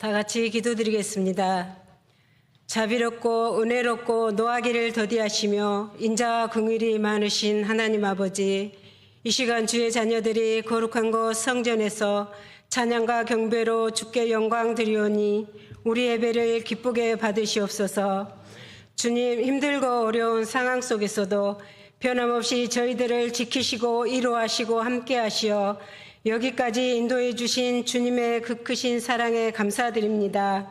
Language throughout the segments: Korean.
다 같이 기도드리겠습니다. 자비롭고 은혜롭고 노하기를 더디하시며 인자와 긍휼이 많으신 하나님 아버지, 이 시간 주의 자녀들이 거룩한 곳 성전에서 찬양과 경배로 주께 영광 드리오니 우리 예배를 기쁘게 받으시옵소서. 주님, 힘들고 어려운 상황 속에서도 변함없이 저희들을 지키시고 이루하시고 함께하시어 여기까지 인도해 주신 주님의 그 크신 사랑에 감사드립니다.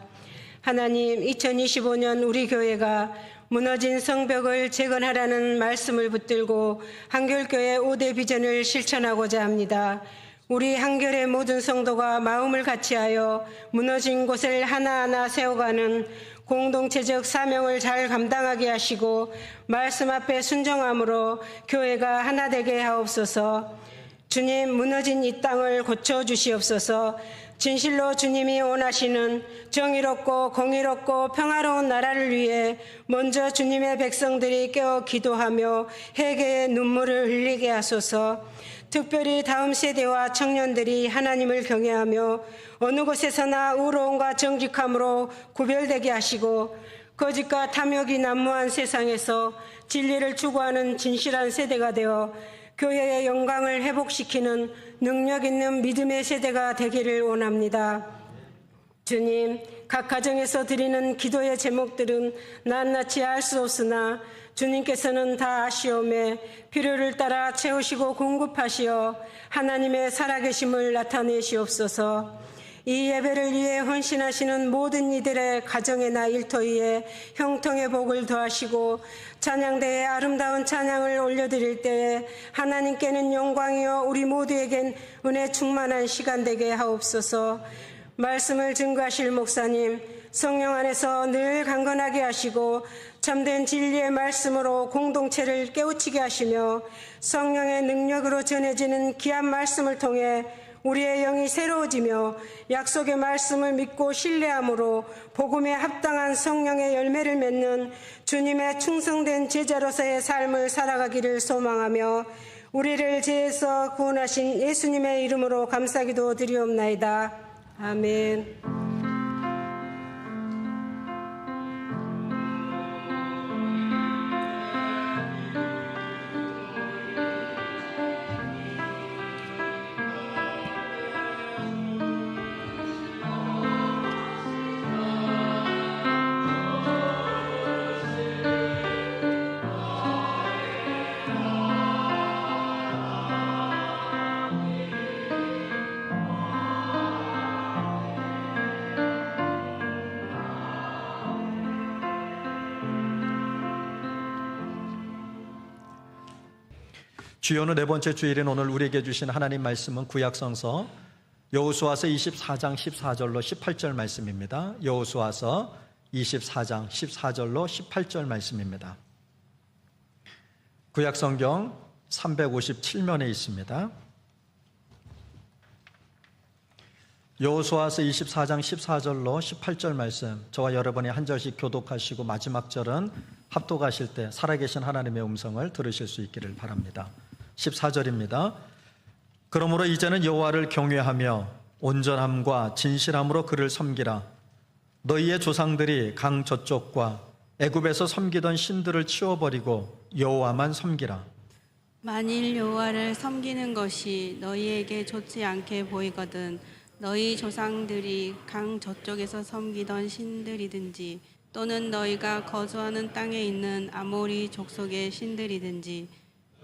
하나님, 2025년 우리 교회가 무너진 성벽을 재건하라는 말씀을 붙들고 한결교회 5대 비전을 실천하고자 합니다. 우리 한결의 모든 성도가 마음을 같이하여 무너진 곳을 하나하나 세워가는 공동체적 사명을 잘 감당하게 하시고 말씀 앞에 순종함으로 교회가 하나 되게 하옵소서. 주님, 무너진 이 땅을 고쳐주시옵소서. 진실로 주님이 원하시는 정의롭고 공의롭고 평화로운 나라를 위해 먼저 주님의 백성들이 깨어 기도하며 회개의 눈물을 흘리게 하소서. 특별히 다음 세대와 청년들이 하나님을 경외하며 어느 곳에서나 의로움과 정직함으로 구별되게 하시고 거짓과 탐욕이 난무한 세상에서 진리를 추구하는 진실한 세대가 되어 교회의 영광을 회복시키는 능력 있는 믿음의 세대가 되기를 원합니다. 주님, 각 가정에서 드리는 기도의 제목들은 낱낱이 알 수 없으나 주님께서는 다 아시오매 필요를 따라 채우시고 공급하시어 하나님의 살아계심을 나타내시옵소서. 이 예배를 위해 헌신하시는 모든 이들의 가정에나 일터에 형통의 복을 더하시고 찬양대에 아름다운 찬양을 올려드릴 때에 하나님께는 영광이요 우리 모두에겐 은혜 충만한 시간 되게 하옵소서. 말씀을 증거하실 목사님, 성령 안에서 늘 강건하게 하시고 참된 진리의 말씀으로 공동체를 깨우치게 하시며 성령의 능력으로 전해지는 귀한 말씀을 통해 우리의 영이 새로워지며 약속의 말씀을 믿고 신뢰함으로 복음에 합당한 성령의 열매를 맺는 주님의 충성된 제자로서의 삶을 살아가기를 소망하며 우리를 죄에서 구원하신 예수님의 이름으로 감사기도 드리옵나이다. 아멘. 주요는 네 번째 주일인 오늘 우리에게 주신 하나님 말씀은 구약성서 여호수아서 24장 14절로 18절 말씀입니다. 여호수아서 24장 14절로 18절 말씀입니다. 구약성경 357면에 있습니다. 여호수아서 24장 14절로 18절 말씀, 저와 여러분이 한 절씩 교독하시고 마지막 절은 합독하실 때 살아계신 하나님의 음성을 들으실 수 있기를 바랍니다. 14절입니다. 그러므로 이제는 여호와를 경외하며 온전함과 진실함으로 그를 섬기라. 너희의 조상들이 강 저쪽과 애굽에서 섬기던 신들을 치워버리고 여호와만 섬기라. 만일 여호와를 섬기는 것이 너희에게 좋지 않게 보이거든 너희 조상들이 강 저쪽에서 섬기던 신들이든지 또는 너희가 거주하는 땅에 있는 아모리 족속의 신들이든지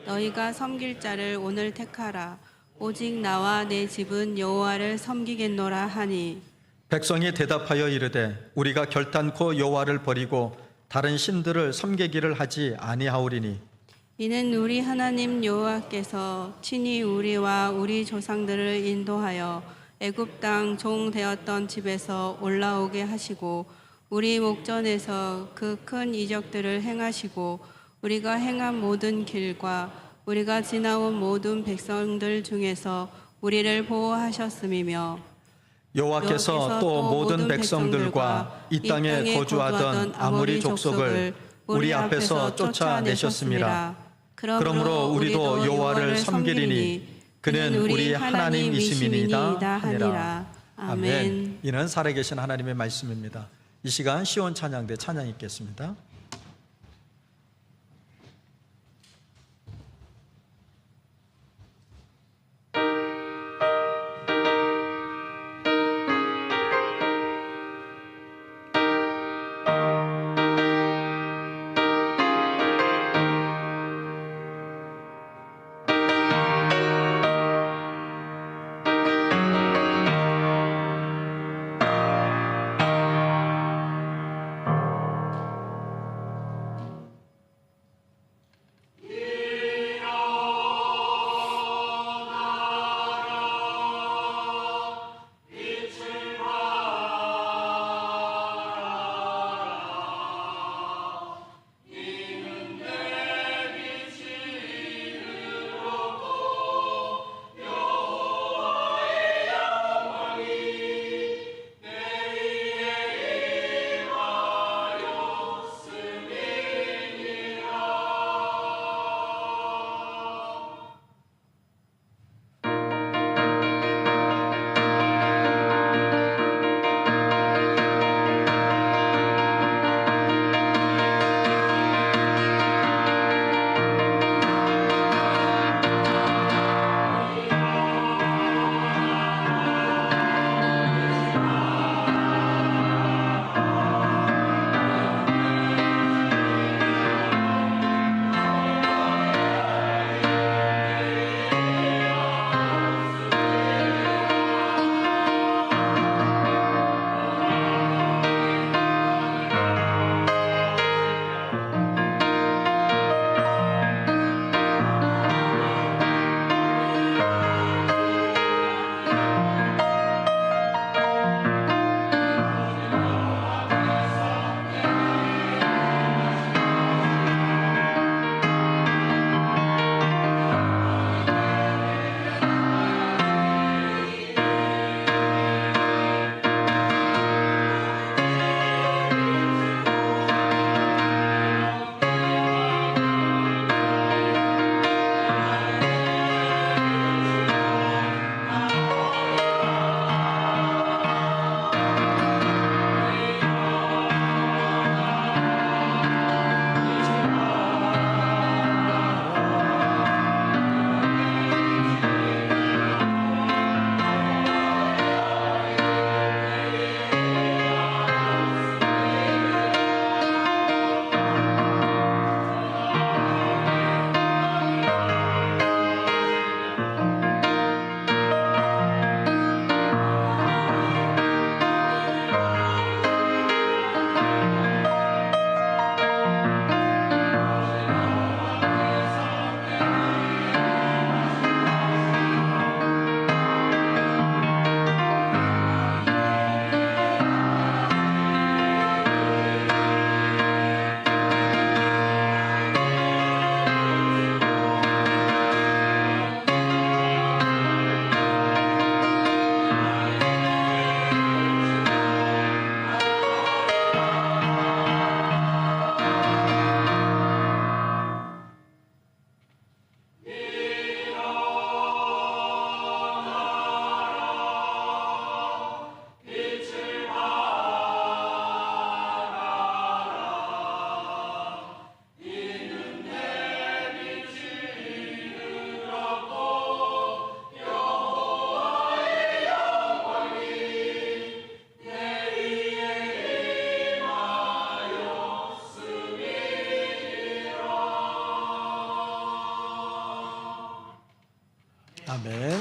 너희가 섬길 자를 오늘 택하라. 오직 나와 내 집은 여호와를 섬기겠노라 하니 백성이 대답하여 이르되 우리가 결단코 여호와를 버리고 다른 신들을 섬기기를 하지 아니하오리니 이는 우리 하나님 여호와께서 친히 우리와 우리 조상들을 인도하여 애굽 땅 종 되었던 집에서 올라오게 하시고 우리 목전에서 그 큰 이적들을 행하시고 우리가 행한 모든 길과 우리가 지나온 모든 백성들 중에서 우리를 보호하셨음이며 여호와께서 또 모든 백성들과 이 땅에 거주하던 아모리 족속을 우리 앞에서 쫓아내셨습니다. 그러므로 우리도 여호와를 섬기리니 그는 우리 하나님이심이니이다 하니라. 아멘. 이는 살아계신 하나님의 말씀입니다. 이 시간 시온 찬양대 찬양 있겠습니다. 아멘.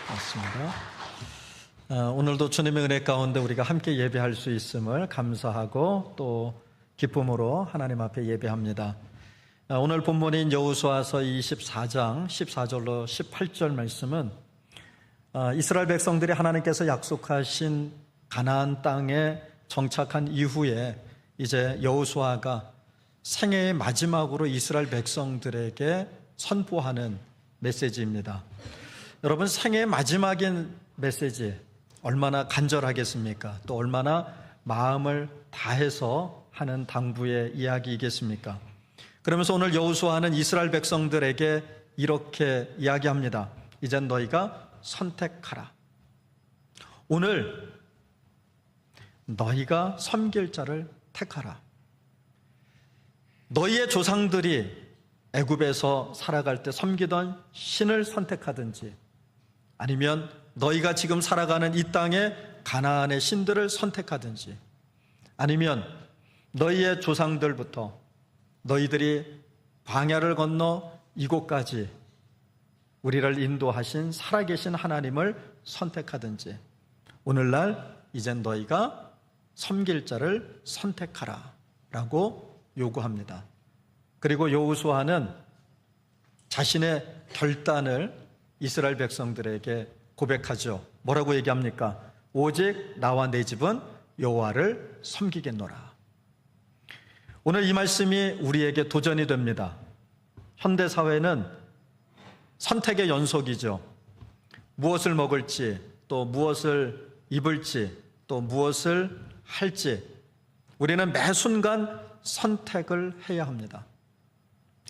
맞습니다. 오늘도 주님의 은혜 가운데 우리가 함께 예배할 수 있음을 감사하고 또 기쁨으로 하나님 앞에 예배합니다. 오늘 본문인 여호수아서 24장 14절로 18절 말씀은 이스라엘 백성들이 하나님께서 약속하신 가나안 땅에 정착한 이후에 이제 여호수아가 생애의 마지막으로 이스라엘 백성들에게 선포하는 메시지입니다. 여러분, 생애의 마지막인 메시지 얼마나 간절하겠습니까? 또 얼마나 마음을 다해서 하는 당부의 이야기이겠습니까? 그러면서 오늘 여호수아는 이스라엘 백성들에게 이렇게 이야기합니다. 이젠 너희가 선택하라. 오늘 너희가 섬길 자를 택하라. 너희의 조상들이 애굽에서 살아갈 때 섬기던 신을 선택하든지, 아니면 너희가 지금 살아가는 이 땅의 가나안의 신들을 선택하든지, 아니면 너희의 조상들부터 너희들이 광야를 건너 이곳까지 우리를 인도하신 살아계신 하나님을 선택하든지, 오늘날 이젠 너희가 섬길 자를 선택하라 라고 요구합니다. 그리고 여호수아는 자신의 결단을 이스라엘 백성들에게 고백하죠. 뭐라고 얘기합니까? 오직 나와 내 집은 여호와를 섬기겠노라. 오늘 이 말씀이 우리에게 도전이 됩니다. 현대 사회는 선택의 연속이죠. 무엇을 먹을지, 또 무엇을 입을지, 또 무엇을 할지, 우리는 매 순간 선택을 해야 합니다.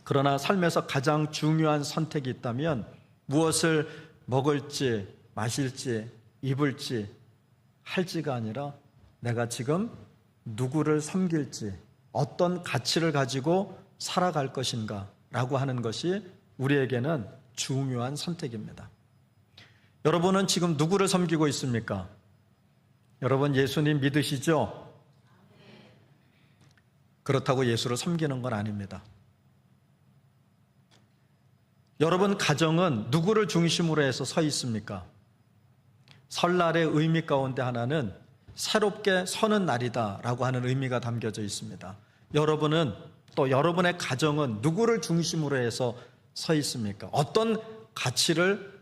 그러나 삶에서 가장 중요한 선택이 있다면 무엇을 먹을지, 마실지, 입을지, 할지가 아니라 내가 지금 누구를 섬길지, 어떤 가치를 가지고 살아갈 것인가 라고 하는 것이 우리에게는 중요한 선택입니다. 여러분은 지금 누구를 섬기고 있습니까? 여러분 예수님 믿으시죠? 그렇다고 예수를 섬기는 건 아닙니다. 여러분 가정은 누구를 중심으로 해서 서 있습니까? 설날의 의미 가운데 하나는 새롭게 서는 날이다라고 하는 의미가 담겨져 있습니다. 여러분은 또 여러분의 가정은 누구를 중심으로 해서 서 있습니까? 어떤 가치를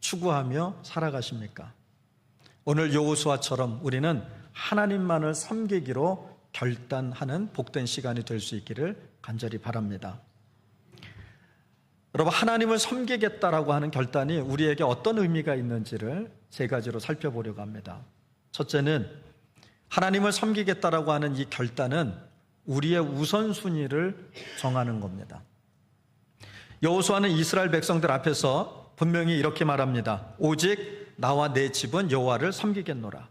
추구하며 살아가십니까? 오늘 여호수아처럼 우리는 하나님만을 섬기기로 결단하는 복된 시간이 될 수 있기를 간절히 바랍니다. 여러분, 하나님을 섬기겠다라고 하는 결단이 우리에게 어떤 의미가 있는지를 세 가지로 살펴보려고 합니다. 첫째는 하나님을 섬기겠다라고 하는 이 결단은 우리의 우선순위를 정하는 겁니다. 여호수아는 이스라엘 백성들 앞에서 분명히 이렇게 말합니다. 오직 나와 내 집은 여호와를 섬기겠노라.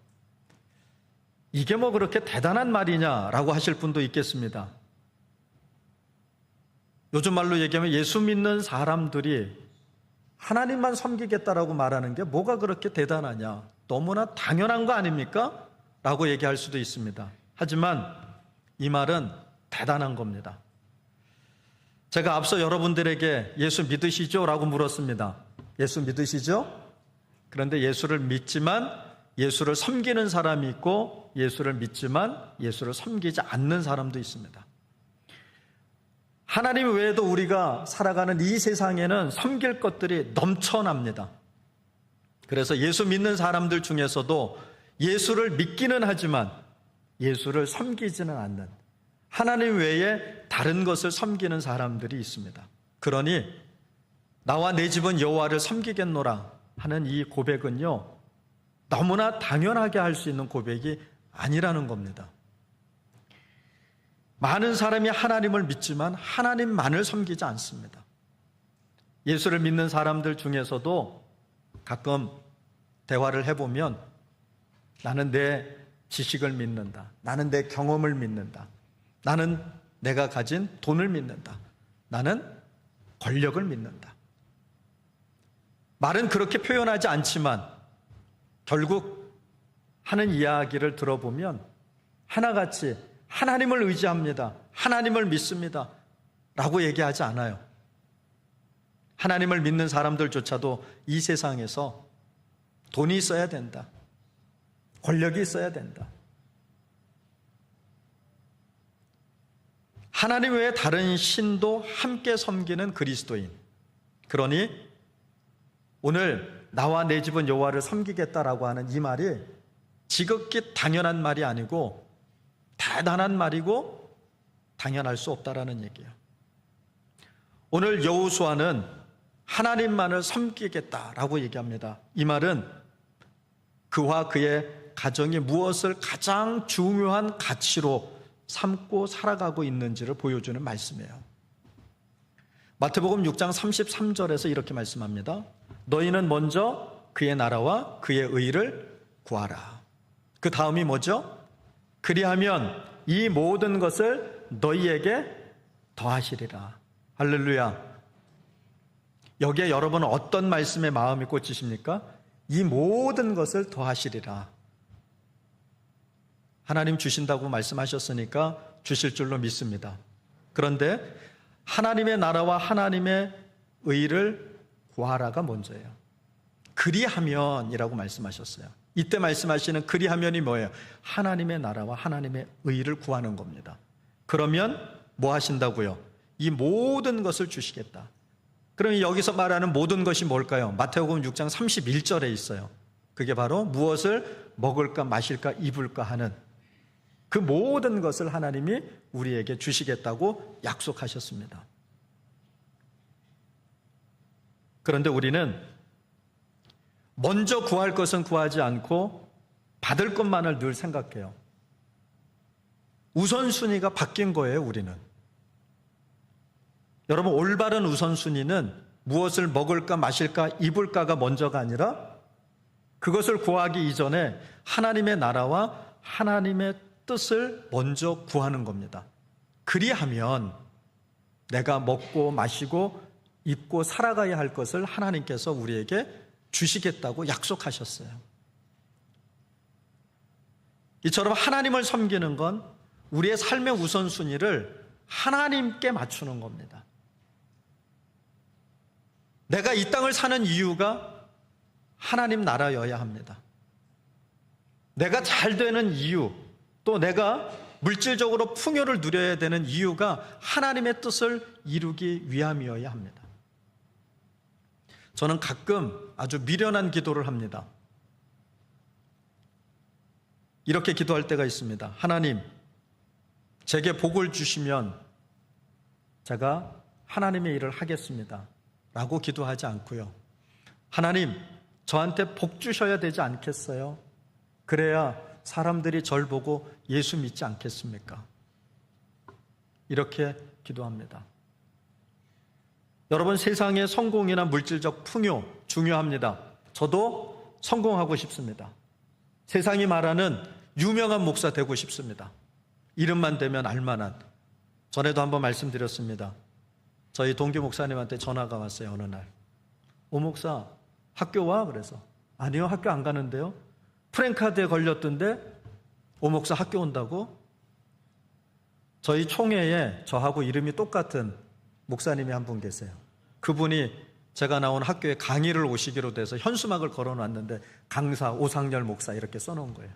이게 뭐 그렇게 대단한 말이냐라고 하실 분도 있겠습니다. 요즘 말로 얘기하면 예수 믿는 사람들이 하나님만 섬기겠다라고 말하는 게 뭐가 그렇게 대단하냐, 너무나 당연한 거 아닙니까? 라고 얘기할 수도 있습니다. 하지만 이 말은 대단한 겁니다. 제가 앞서 여러분들에게 예수 믿으시죠? 라고 물었습니다. 예수 믿으시죠? 그런데 예수를 믿지만 예수를 섬기는 사람이 있고, 예수를 믿지만 예수를 섬기지 않는 사람도 있습니다. 하나님 외에도 우리가 살아가는 이 세상에는 섬길 것들이 넘쳐납니다. 그래서 예수 믿는 사람들 중에서도 예수를 믿기는 하지만 예수를 섬기지는 않는, 하나님 외에 다른 것을 섬기는 사람들이 있습니다. 그러니 나와 내 집은 여호와를 섬기겠노라 하는 이 고백은요, 너무나 당연하게 할 수 있는 고백이 아니라는 겁니다. 많은 사람이 하나님을 믿지만 하나님만을 섬기지 않습니다. 예수를 믿는 사람들 중에서도 가끔 대화를 해보면 나는 내 지식을 믿는다, 나는 내 경험을 믿는다, 나는 내가 가진 돈을 믿는다, 나는 권력을 믿는다. 말은 그렇게 표현하지 않지만 결국 하는 이야기를 들어보면 하나같이 하나님을 의지합니다, 하나님을 믿습니다 라고 얘기하지 않아요. 하나님을 믿는 사람들조차도 이 세상에서 돈이 있어야 된다, 권력이 있어야 된다, 하나님 외에 다른 신도 함께 섬기는 그리스도인. 그러니 오늘 나와 내 집은 여호와를 섬기겠다라고 하는 이 말이 지극히 당연한 말이 아니고 대단한 말이고 당연할 수 없다라는 얘기예요. 오늘 여호수아는 하나님만을 섬기겠다라고 얘기합니다. 이 말은 그와 그의 가정이 무엇을 가장 중요한 가치로 삼고 살아가고 있는지를 보여주는 말씀이에요. 마태복음 6장 33절에서 이렇게 말씀합니다. 너희는 먼저 그의 나라와 그의 의를 구하라. 그 다음이 뭐죠? 그리하면 이 모든 것을 너희에게 더하시리라. 할렐루야. 여기에 여러분은 어떤 말씀에 마음이 꽂히십니까? 이 모든 것을 더하시리라. 하나님 주신다고 말씀하셨으니까 주실 줄로 믿습니다. 그런데 하나님의 나라와 하나님의 의를 구하라가 먼저예요. 그리하면이라고 말씀하셨어요. 이때 말씀하시는 그리하면이 뭐예요? 하나님의 나라와 하나님의 의를 구하는 겁니다. 그러면 뭐 하신다고요? 이 모든 것을 주시겠다. 그럼 여기서 말하는 모든 것이 뭘까요? 마태복음 6장 31절에 있어요. 그게 바로 무엇을 먹을까 마실까 입을까 하는 그 모든 것을 하나님이 우리에게 주시겠다고 약속하셨습니다. 그런데 우리는 먼저 구할 것은 구하지 않고 받을 것만을 늘 생각해요. 우선순위가 바뀐 거예요, 우리는. 여러분, 올바른 우선순위는 무엇을 먹을까 마실까 입을까가 먼저가 아니라 그것을 구하기 이전에 하나님의 나라와 하나님의 뜻을 먼저 구하는 겁니다. 그리하면 내가 먹고 마시고 입고 살아가야 할 것을 하나님께서 우리에게 주시겠다고 약속하셨어요. 이처럼 하나님을 섬기는 건 우리의 삶의 우선순위를 하나님께 맞추는 겁니다. 내가 이 땅을 사는 이유가 하나님 나라여야 합니다. 내가 잘 되는 이유, 또 내가 물질적으로 풍요를 누려야 되는 이유가 하나님의 뜻을 이루기 위함이어야 합니다. 저는 가끔 아주 미련한 기도를 합니다. 이렇게 기도할 때가 있습니다. 하나님, 제게 복을 주시면 제가 하나님의 일을 하겠습니다. 라고 기도하지 않고요. 하나님, 저한테 복 주셔야 되지 않겠어요? 그래야 사람들이 절 보고 예수 믿지 않겠습니까? 이렇게 기도합니다. 여러분, 세상의 성공이나 물질적 풍요 중요합니다. 저도 성공하고 싶습니다. 세상이 말하는 유명한 목사 되고 싶습니다. 이름만 되면 알만한. 전에도 한번 말씀드렸습니다. 저희 동기 목사님한테 전화가 왔어요, 어느 날. 오 목사, 학교 와? 그래서 아니요, 학교 안 가는데요. 프랭카드에 걸렸던데 오 목사 학교 온다고? 저희 총회에 저하고 이름이 똑같은 목사님이 한 분 계세요. 그분이 제가 나온 학교에 강의를 오시기로 돼서 현수막을 걸어놨는데 강사 오상열 목사 이렇게 써놓은 거예요.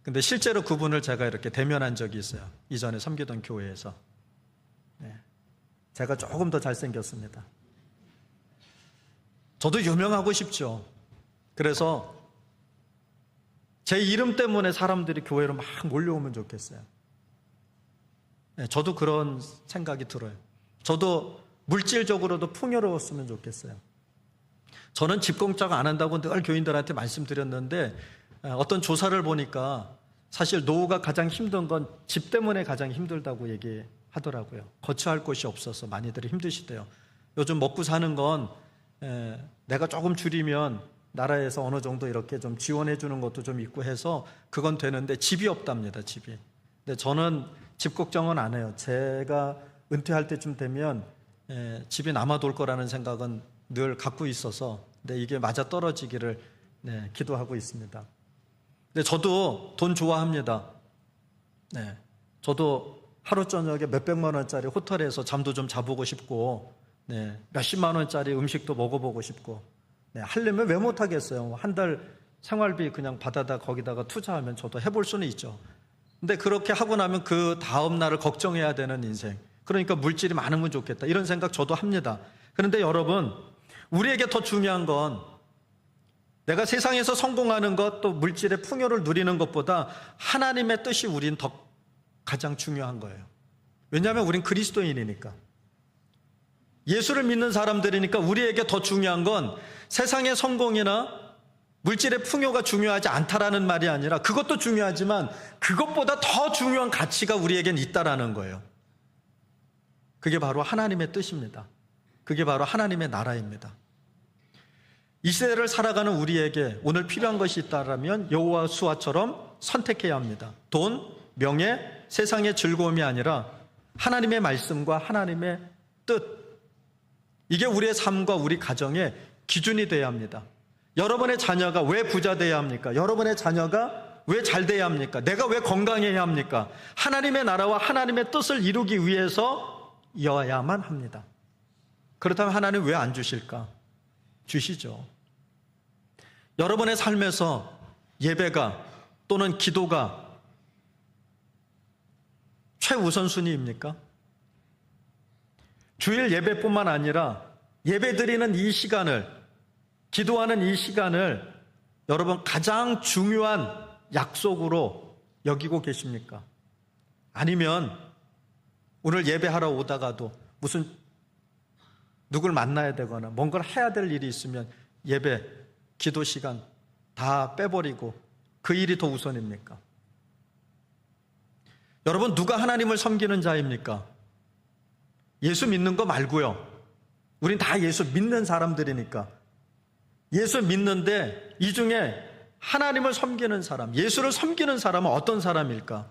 근데 실제로 그분을 제가 이렇게 대면한 적이 있어요. 이전에 섬기던 교회에서. 제가 조금 더 잘생겼습니다. 저도 유명하고 싶죠. 그래서 제 이름 때문에 사람들이 교회로 막 몰려오면 좋겠어요. 저도 그런 생각이 들어요. 저도 물질적으로도 풍요로웠으면 좋겠어요. 저는 집 공짜가 안 한다고 늘 교인들한테 말씀드렸는데 어떤 조사를 보니까 사실 노후가 가장 힘든 건 집 때문에 가장 힘들다고 얘기하더라고요. 거처할 곳이 없어서 많이들 힘드시대요. 요즘 먹고 사는 건 내가 조금 줄이면 나라에서 어느 정도 이렇게 좀 지원해 주는 것도 좀 있고 해서 그건 되는데 집이 없답니다, 집이. 근데 저는 집 걱정은 안 해요. 제가 은퇴할 때쯤 되면 집이 남아돌 거라는 생각은 늘 갖고 있어서 근데 이게 맞아 떨어지기를 기도하고 있습니다. 근데 저도 돈 좋아합니다. 저도 하루 저녁에 몇백만 원짜리 호텔에서 잠도 좀 자보고 싶고 몇십만 원짜리 음식도 먹어보고 싶고 하려면 왜 못하겠어요. 한 달 생활비 그냥 받아다 거기다가 투자하면 저도 해볼 수는 있죠. 근데 그렇게 하고 나면 그 다음 날을 걱정해야 되는 인생, 그러니까 물질이 많으면 좋겠다 이런 생각 저도 합니다. 그런데 여러분, 우리에게 더 중요한 건 내가 세상에서 성공하는 것, 또 물질의 풍요를 누리는 것보다 하나님의 뜻이 우린 더 가장 중요한 거예요. 왜냐하면 우린 그리스도인이니까. 예수를 믿는 사람들이니까 우리에게 더 중요한 건 세상의 성공이나 물질의 풍요가 중요하지 않다라는 말이 아니라 그것도 중요하지만 그것보다 더 중요한 가치가 우리에겐 있다라는 거예요. 그게 바로 하나님의 뜻입니다. 그게 바로 하나님의 나라입니다. 이 시대를 살아가는 우리에게 오늘 필요한 것이 있다면 여호수아처럼 선택해야 합니다. 돈, 명예, 세상의 즐거움이 아니라 하나님의 말씀과 하나님의 뜻. 이게 우리의 삶과 우리 가정의 기준이 되어야 합니다. 여러분의 자녀가 왜 부자 되어야 합니까? 여러분의 자녀가 왜 잘 돼야 합니까? 내가 왜 건강해야 합니까? 하나님의 나라와 하나님의 뜻을 이루기 위해서여야만 합니다. 그렇다면 하나님 왜 안 주실까? 주시죠. 여러분의 삶에서 예배가 또는 기도가 최우선순위입니까? 주일 예배뿐만 아니라 예배드리는 이 시간을, 기도하는 이 시간을 여러분 가장 중요한 약속으로 여기고 계십니까? 아니면 오늘 예배하러 오다가도 무슨 누굴 만나야 되거나 뭔가를 해야 될 일이 있으면 예배, 기도 시간 다 빼버리고 그 일이 더 우선입니까? 여러분, 누가 하나님을 섬기는 자입니까? 예수 믿는 거 말고요. 우린 다 예수 믿는 사람들이니까. 예수 믿는데 이 중에 하나님을 섬기는 사람, 예수를 섬기는 사람은 어떤 사람일까?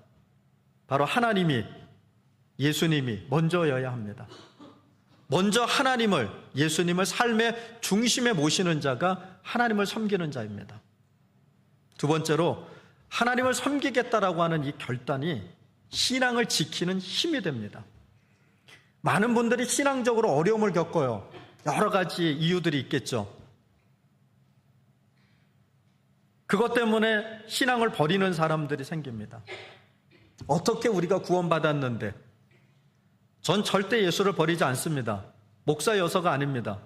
바로 하나님이, 예수님이 먼저여야 합니다. 먼저 하나님을, 예수님을 삶의 중심에 모시는 자가 하나님을 섬기는 자입니다. 두 번째로 하나님을 섬기겠다라고 하는 이 결단이 신앙을 지키는 힘이 됩니다. 많은 분들이 신앙적으로 어려움을 겪어요. 여러 가지 이유들이 있겠죠. 그것 때문에 신앙을 버리는 사람들이 생깁니다. 어떻게 우리가 구원받았는데? 전 절대 예수를 버리지 않습니다. 목사여서가 아닙니다.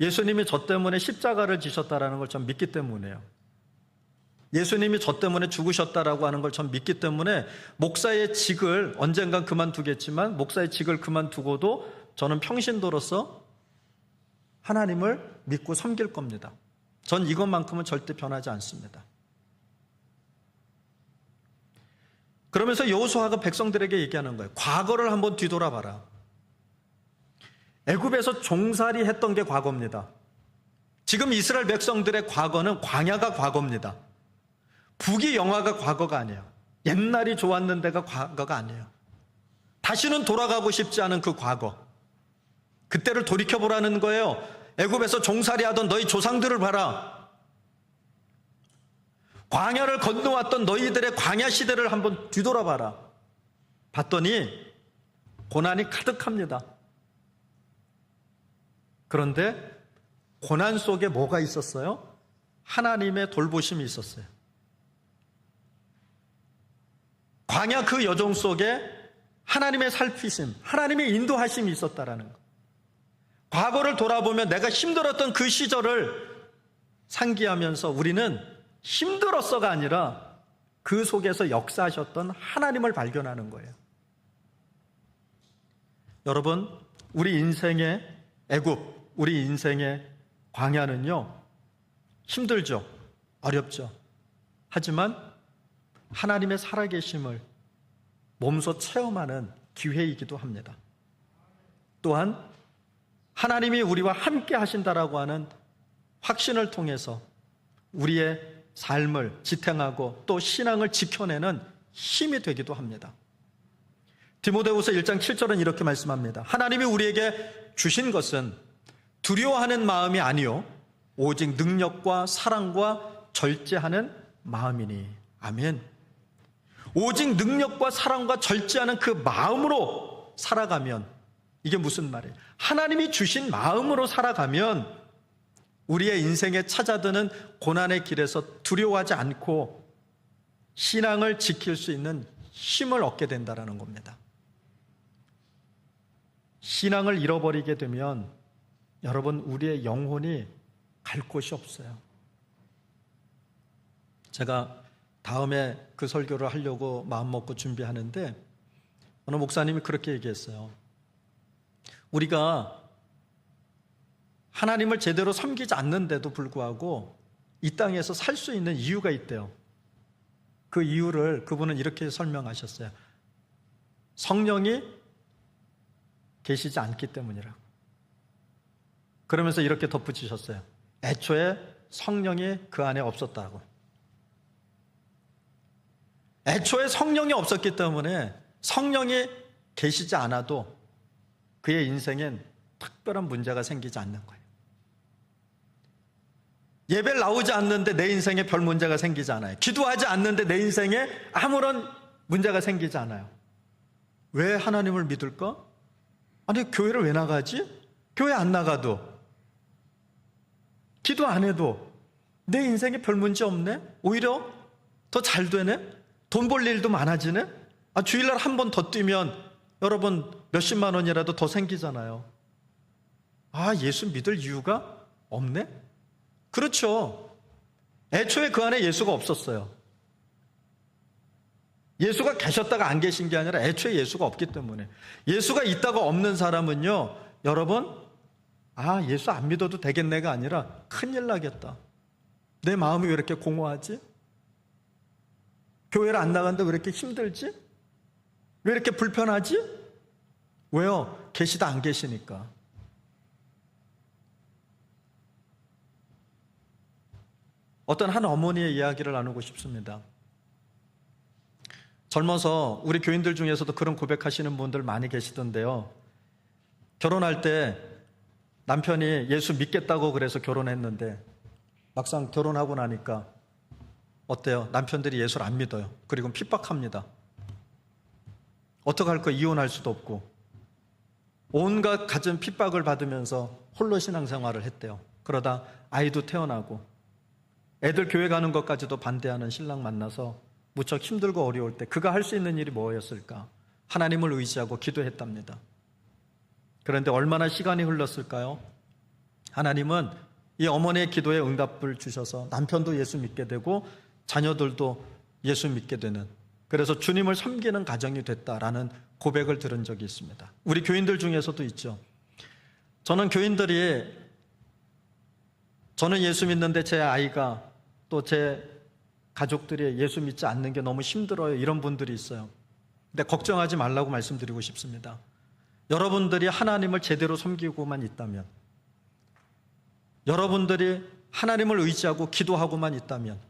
예수님이 저 때문에 십자가를 지셨다라는 걸 전 믿기 때문에요. 예수님이 저 때문에 죽으셨다라고 하는 걸 전 믿기 때문에 목사의 직을 언젠간 그만두겠지만 목사의 직을 그만두고도 저는 평신도로서 하나님을 믿고 섬길 겁니다. 전 이것만큼은 절대 변하지 않습니다. 그러면서 여호수아가 백성들에게 얘기하는 거예요. 과거를 한번 뒤돌아봐라. 애굽에서 종살이 했던 게 과거입니다. 지금 이스라엘 백성들의 과거는 광야가 과거입니다. 북이 영화가 과거가 아니에요. 옛날이 좋았는데가 과거가 아니에요. 다시는 돌아가고 싶지 않은 그 과거, 그때를 돌이켜보라는 거예요. 애굽에서 종살이 하던 너희 조상들을 봐라. 광야를 건너왔던 너희들의 광야 시대를 한번 뒤돌아봐라. 봤더니 고난이 가득합니다. 그런데 고난 속에 뭐가 있었어요? 하나님의 돌보심이 있었어요. 광야 그 여정 속에 하나님의 살피심, 하나님의 인도하심이 있었다라는 것. 과거를 돌아보면 내가 힘들었던 그 시절을 상기하면서 우리는 힘들었어가 아니라 그 속에서 역사하셨던 하나님을 발견하는 거예요. 여러분, 우리 인생의 애굽, 우리 인생의 광야는요, 힘들죠, 어렵죠. 하지만 하나님의 살아계심을 몸소 체험하는 기회이기도 합니다. 또한 하나님이 우리와 함께 하신다라고 하는 확신을 통해서 우리의 삶을 지탱하고 또 신앙을 지켜내는 힘이 되기도 합니다. 디모데후서 1장 7절은 이렇게 말씀합니다. 하나님이 우리에게 주신 것은 두려워하는 마음이 아니요 오직 능력과 사랑과 절제하는 마음이니. 아멘. 오직 능력과 사랑과 절제하는 그 마음으로 살아가면, 이게 무슨 말이에요? 하나님이 주신 마음으로 살아가면 우리의 인생에 찾아드는 고난의 길에서 두려워하지 않고 신앙을 지킬 수 있는 힘을 얻게 된다는 겁니다. 신앙을 잃어버리게 되면 여러분, 우리의 영혼이 갈 곳이 없어요. 제가 다음에 그 설교를 하려고 마음먹고 준비하는데 어느 목사님이 그렇게 얘기했어요. 우리가 하나님을 제대로 섬기지 않는데도 불구하고 이 땅에서 살 수 있는 이유가 있대요. 그 이유를 그분은 이렇게 설명하셨어요. 성령이 계시지 않기 때문이라고. 그러면서 이렇게 덧붙이셨어요. 애초에 성령이 그 안에 없었다고. 애초에 성령이 없었기 때문에 성령이 계시지 않아도 그의 인생엔 특별한 문제가 생기지 않는 거예요. 예배를 나오지 않는데 내 인생에 별 문제가 생기지 않아요. 기도하지 않는데 내 인생에 아무런 문제가 생기지 않아요. 왜 하나님을 믿을까? 아니, 교회를 왜 나가지? 교회 안 나가도, 기도 안 해도 내 인생에 별 문제 없네? 오히려 더 잘 되네? 돈 벌 일도 많아지네? 주일날 한 번 더 뛰면 여러분 몇십만 원이라도 더 생기잖아요. 예수 믿을 이유가 없네? 그렇죠. 애초에 그 안에 예수가 없었어요. 예수가 계셨다가 안 계신 게 아니라 애초에 예수가 없기 때문에. 예수가 있다가 없는 사람은요, 여러분, 예수 안 믿어도 되겠네가 아니라 큰일 나겠다. 내 마음이 왜 이렇게 공허하지? 교회를 안 나가는데 왜 이렇게 힘들지? 왜 이렇게 불편하지? 왜요? 계시다 안 계시니까. 어떤 한 어머니의 이야기를 나누고 싶습니다. 젊어서 우리 교인들 중에서도 그런 고백하시는 분들 많이 계시던데요. 결혼할 때 남편이 예수 믿겠다고 그래서 결혼했는데 막상 결혼하고 나니까 어때요? 남편들이 예수를 안 믿어요. 그리고 핍박합니다. 어떡할 거, 이혼할 수도 없고 온갖 갖은 핍박을 받으면서 홀로 신앙생활을 했대요. 그러다 아이도 태어나고 애들 교회 가는 것까지도 반대하는 신랑 만나서 무척 힘들고 어려울 때 그가 할 수 있는 일이 뭐였을까? 하나님을 의지하고 기도했답니다. 그런데 얼마나 시간이 흘렀을까요? 하나님은 이 어머니의 기도에 응답을 주셔서 남편도 예수 믿게 되고 자녀들도 예수 믿게 되는, 그래서 주님을 섬기는 가정이 됐다라는 고백을 들은 적이 있습니다. 우리 교인들 중에서도 있죠. 저는 교인들이 저는 예수 믿는데 제 아이가 또 제 가족들이 예수 믿지 않는 게 너무 힘들어요, 이런 분들이 있어요. 근데 걱정하지 말라고 말씀드리고 싶습니다. 여러분들이 하나님을 제대로 섬기고만 있다면, 여러분들이 하나님을 의지하고 기도하고만 있다면,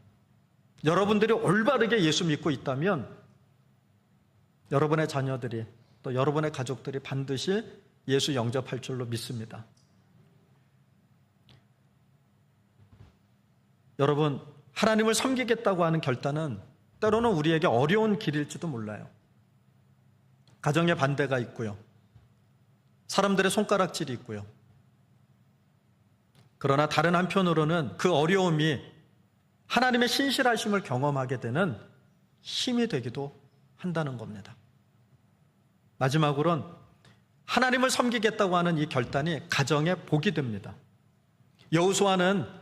여러분들이 올바르게 예수 믿고 있다면 여러분의 자녀들이 또 여러분의 가족들이 반드시 예수 영접할 줄로 믿습니다. 여러분, 하나님을 섬기겠다고 하는 결단은 때로는 우리에게 어려운 길일지도 몰라요. 가정의 반대가 있고요. 사람들의 손가락질이 있고요. 그러나 다른 한편으로는 그 어려움이 하나님의 신실하심을 경험하게 되는 힘이 되기도 한다는 겁니다. 마지막으로는 하나님을 섬기겠다고 하는 이 결단이 가정의 복이 됩니다. 여호수아는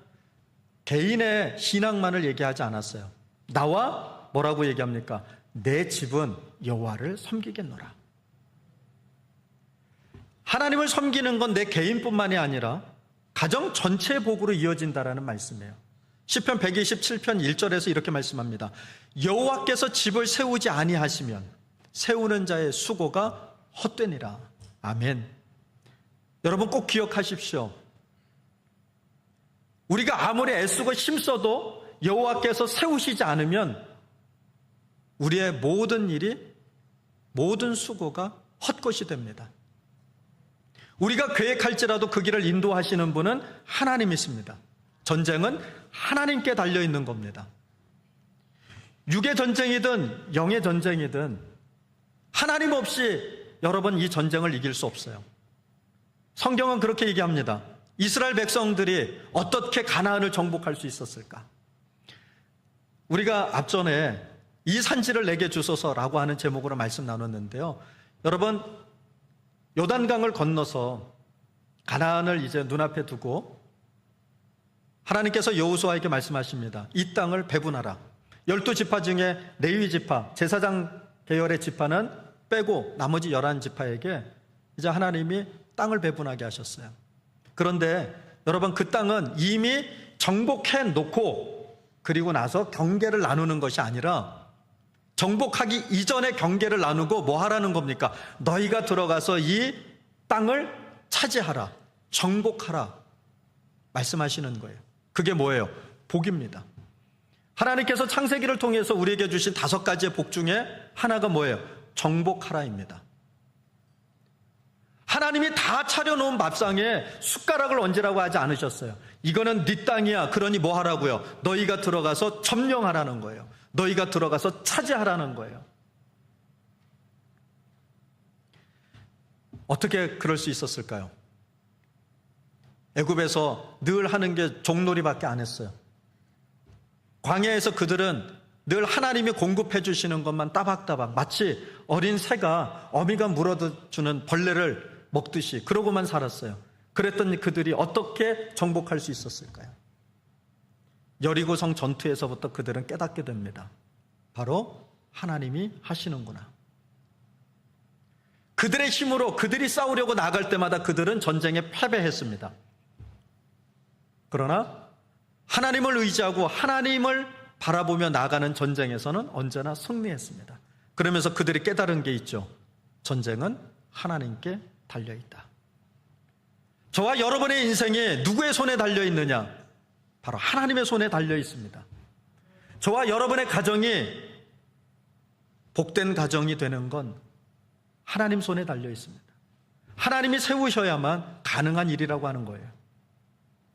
개인의 신앙만을 얘기하지 않았어요. 나와 뭐라고 얘기합니까? 내 집은 여호와를 섬기겠노라. 하나님을 섬기는 건 내 개인뿐만이 아니라 가정 전체의 복으로 이어진다라는 말씀이에요. 시편 127편 1절에서 이렇게 말씀합니다. 여호와께서 집을 세우지 아니하시면 세우는 자의 수고가 헛되니라. 아멘. 여러분 꼭 기억하십시오. 우리가 아무리 애쓰고 힘써도 여호와께서 세우시지 않으면 우리의 모든 일이, 모든 수고가 헛것이 됩니다. 우리가 계획할지라도 그 길을 인도하시는 분은 하나님이십니다. 전쟁은 하나님께 달려있는 겁니다. 육의 전쟁이든 영의 전쟁이든 하나님 없이 여러분 이 전쟁을 이길 수 없어요. 성경은 그렇게 얘기합니다. 이스라엘 백성들이 어떻게 가나안을 정복할 수 있었을까? 우리가 앞전에 이 산지를 내게 주소서라고 하는 제목으로 말씀 나눴는데요. 여러분, 요단강을 건너서 가나안을 이제 눈앞에 두고 하나님께서 여호수아에게 말씀하십니다. 이 땅을 배분하라. 12지파 중에 레위 지파, 제사장 계열의 지파는 빼고 나머지 11지파에게 이제 하나님이 땅을 배분하게 하셨어요. 그런데 여러분, 그 땅은 이미 정복해 놓고 그리고 나서 경계를 나누는 것이 아니라 정복하기 이전에 경계를 나누고 뭐 하라는 겁니까? 너희가 들어가서 이 땅을 차지하라, 정복하라. 말씀하시는 거예요. 그게 뭐예요? 복입니다. 하나님께서 창세기를 통해서 우리에게 주신 5가지의 복 중에 하나가 뭐예요? 정복하라입니다. 하나님이 다 차려놓은 밥상에 숟가락을 얹으라고 하지 않으셨어요. 이거는 네 땅이야. 그러니 뭐 하라고요? 너희가 들어가서 점령하라는 거예요. 너희가 들어가서 차지하라는 거예요. 어떻게 그럴 수 있었을까요? 애굽에서 늘 하는 게 종놀이밖에 안 했어요. 광야에서 그들은 늘 하나님이 공급해 주시는 것만 따박따박, 마치 어린 새가 어미가 물어주는 벌레를 먹듯이 그러고만 살았어요. 그랬더니 그들이 어떻게 정복할 수 있었을까요? 여리고성 전투에서부터 그들은 깨닫게 됩니다. 바로 하나님이 하시는구나. 그들의 힘으로 그들이 싸우려고 나갈 때마다 그들은 전쟁에 패배했습니다. 그러나 하나님을 의지하고 하나님을 바라보며 나가는 전쟁에서는 언제나 승리했습니다. 그러면서 그들이 깨달은 게 있죠. 전쟁은 하나님께 달려있다. 저와 여러분의 인생이 누구의 손에 달려있느냐? 바로 하나님의 손에 달려있습니다. 저와 여러분의 가정이 복된 가정이 되는 건 하나님 손에 달려있습니다. 하나님이 세우셔야만 가능한 일이라고 하는 거예요.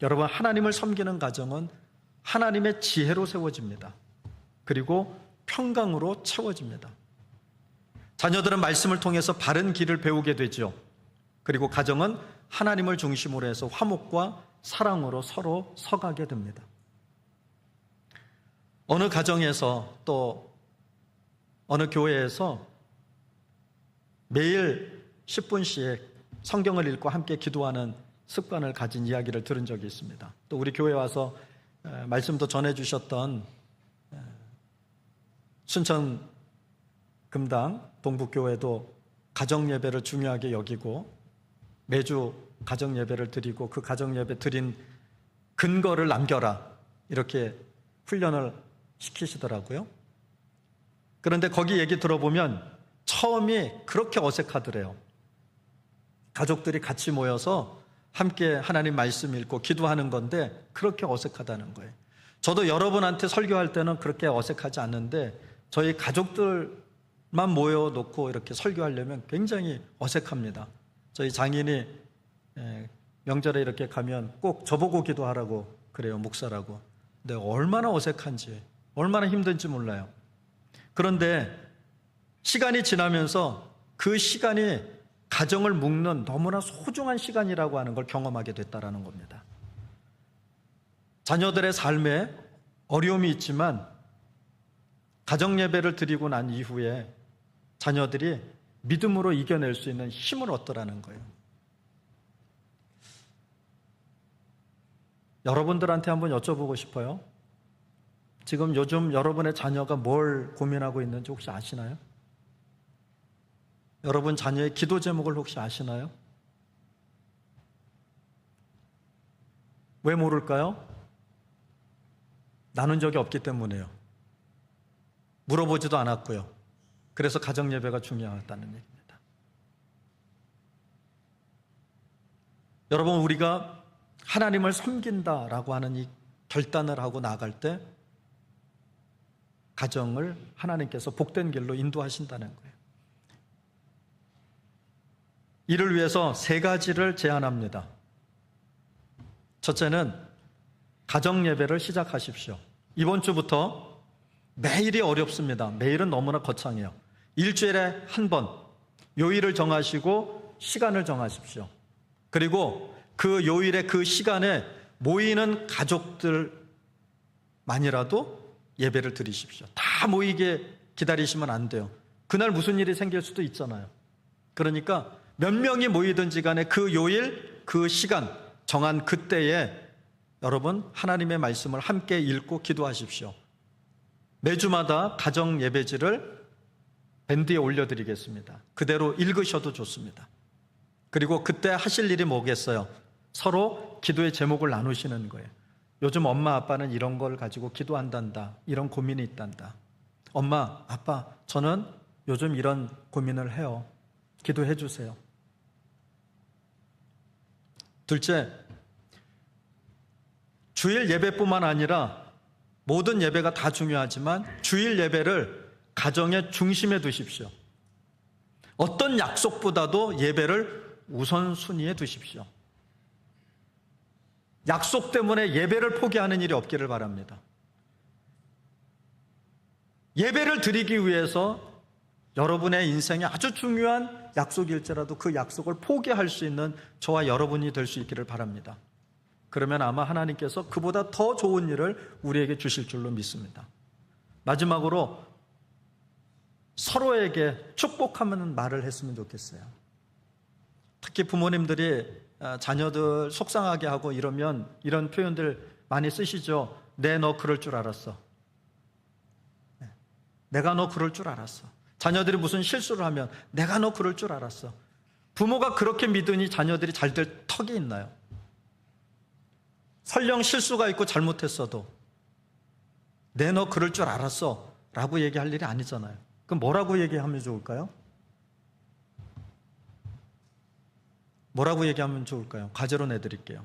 여러분, 하나님을 섬기는 가정은 하나님의 지혜로 세워집니다. 그리고 평강으로 채워집니다. 자녀들은 말씀을 통해서 바른 길을 배우게 되죠. 그리고 가정은 하나님을 중심으로 해서 화목과 사랑으로 서로 서가게 됩니다. 어느 가정에서 또 어느 교회에서 매일 10분씩 성경을 읽고 함께 기도하는 습관을 가진 이야기를 들은 적이 있습니다. 또 우리 교회 와서 말씀도 전해주셨던 순천 금당 동북교회도 가정예배를 중요하게 여기고 매주 가정예배를 드리고 그 가정예배 드린 근거를 남겨라, 이렇게 훈련을 시키시더라고요. 그런데 거기 얘기 들어보면 처음이 그렇게 어색하더래요. 가족들이 같이 모여서 함께 하나님 말씀 읽고 기도하는 건데 그렇게 어색하다는 거예요. 저도 여러분한테 설교할 때는 그렇게 어색하지 않는데 저희 가족들만 모여놓고 이렇게 설교하려면 굉장히 어색합니다. 저희 장인이 명절에 이렇게 가면 꼭 저보고 기도하라고 그래요, 목사라고. 근데 얼마나 어색한지, 얼마나 힘든지 몰라요. 그런데 시간이 지나면서 그 시간이 가정을 묶는 너무나 소중한 시간이라고 하는 걸 경험하게 됐다는 겁니다. 자녀들의 삶에 어려움이 있지만 가정 예배를 드리고 난 이후에 자녀들이 믿음으로 이겨낼 수 있는 힘을 얻더라는 거예요. 여러분들한테 한번 여쭤보고 싶어요. 지금 요즘 여러분의 자녀가 뭘 고민하고 있는지 혹시 아시나요? 여러분 자녀의 기도 제목을 혹시 아시나요? 왜 모를까요? 나눈 적이 없기 때문에요. 물어보지도 않았고요. 그래서 가정 예배가 중요하다는 얘기입니다. 여러분, 우리가 하나님을 섬긴다라고 하는 이 결단을 하고 나아갈 때 가정을 하나님께서 복된 길로 인도하신다는 거예요. 이를 위해서 3가지를 제안합니다. 첫째는 가정 예배를 시작하십시오. 이번 주부터 매일이 어렵습니다. 매일은 너무나 거창해요. 일주일에 한 번 요일을 정하시고 시간을 정하십시오. 그리고 그 요일에 그 시간에 모이는 가족들만이라도 예배를 드리십시오. 다 모이게 기다리시면 안 돼요. 그날 무슨 일이 생길 수도 있잖아요. 그러니까 몇 명이 모이든지 간에 그 요일, 그 시간 정한 그때에 여러분 하나님의 말씀을 함께 읽고 기도하십시오. 매주마다 가정 예배지를 밴드에 올려드리겠습니다. 그대로 읽으셔도 좋습니다. 그리고 그때 하실 일이 뭐겠어요? 서로 기도의 제목을 나누시는 거예요. 요즘 엄마 아빠는 이런 걸 가지고 기도한단다, 이런 고민이 있단다. 엄마 아빠, 저는 요즘 이런 고민을 해요. 기도해 주세요. 둘째, 주일 예배뿐만 아니라 모든 예배가 다 중요하지만 주일 예배를 가정의 중심에 두십시오. 어떤 약속보다도 예배를 우선순위에 두십시오. 약속 때문에 예배를 포기하는 일이 없기를 바랍니다. 예배를 드리기 위해서 여러분의 인생에 아주 중요한 약속일지라도 그 약속을 포기할 수 있는 저와 여러분이 될 수 있기를 바랍니다. 그러면 아마 하나님께서 그보다 더 좋은 일을 우리에게 주실 줄로 믿습니다. 마지막으로 서로에게 축복하는 말을 했으면 좋겠어요. 특히 부모님들이 자녀들 속상하게 하고 이러면 이런 표현들 많이 쓰시죠. 너 그럴 줄 알았어. 내가 너 그럴 줄 알았어. 자녀들이 무슨 실수를 하면 내가 너 그럴 줄 알았어. 부모가 그렇게 믿으니 자녀들이 잘 될 턱이 있나요? 설령 실수가 있고 잘못했어도 너 그럴 줄 알았어 라고 얘기할 일이 아니잖아요. 그럼 뭐라고 얘기하면 좋을까요? 뭐라고 얘기하면 좋을까요? 과제로 내드릴게요.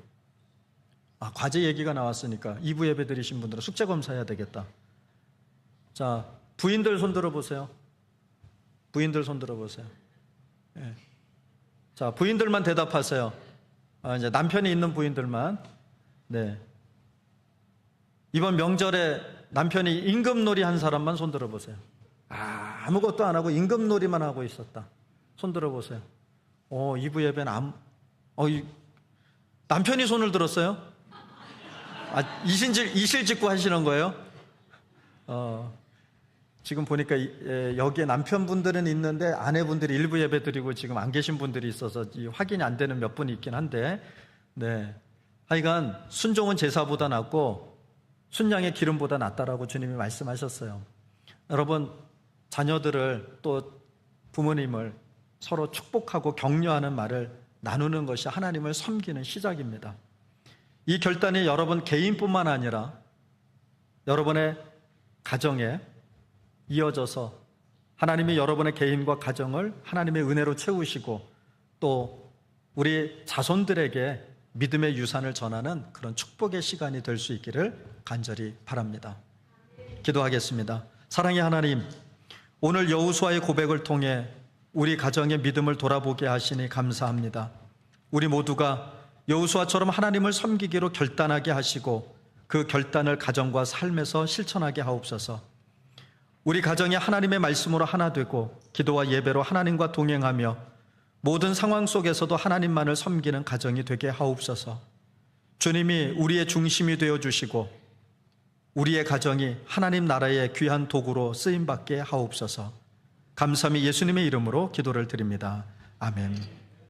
과제 얘기가 나왔으니까 2부 예배 드리신 분들은 숙제 검사해야 되겠다. 자, 부인들 손 들어보세요. 부인들 손 들어보세요. 예. 자, 부인들만 대답하세요. 이제 남편이 있는 부인들만. 네. 이번 명절에 남편이 임금놀이 한 사람만 손 들어보세요. 아무것도 안 하고 임금놀이만 하고 있었다. 손 들어보세요. 2부 예배는 남편이 손을 들었어요? 이실직고 하시는 거예요? 지금 보니까 여기에 남편분들은 있는데 아내분들이 일부 예배 드리고 지금 안 계신 분들이 있어서 확인이 안 되는 몇 분이 있긴 한데, 네. 하여간 순종은 제사보다 낫고 순양의 기름보다 낫다라고 주님이 말씀하셨어요. 여러분, 자녀들을 또 부모님을 서로 축복하고 격려하는 말을 나누는 것이 하나님을 섬기는 시작입니다. 이 결단이 여러분 개인뿐만 아니라 여러분의 가정에 이어져서 하나님이 여러분의 개인과 가정을 하나님의 은혜로 채우시고 또 우리 자손들에게 믿음의 유산을 전하는 그런 축복의 시간이 될 수 있기를 간절히 바랍니다. 기도하겠습니다. 사랑의 하나님, 오늘 여호수아의 고백을 통해 우리 가정의 믿음을 돌아보게 하시니 감사합니다. 우리 모두가 여호수아처럼 하나님을 섬기기로 결단하게 하시고 그 결단을 가정과 삶에서 실천하게 하옵소서. 우리 가정이 하나님의 말씀으로 하나 되고 기도와 예배로 하나님과 동행하며 모든 상황 속에서도 하나님만을 섬기는 가정이 되게 하옵소서. 주님이 우리의 중심이 되어주시고 우리의 가정이 하나님 나라의 귀한 도구로 쓰임받게 하옵소서. 감사히 예수님의 이름으로 기도를 드립니다. 아멘.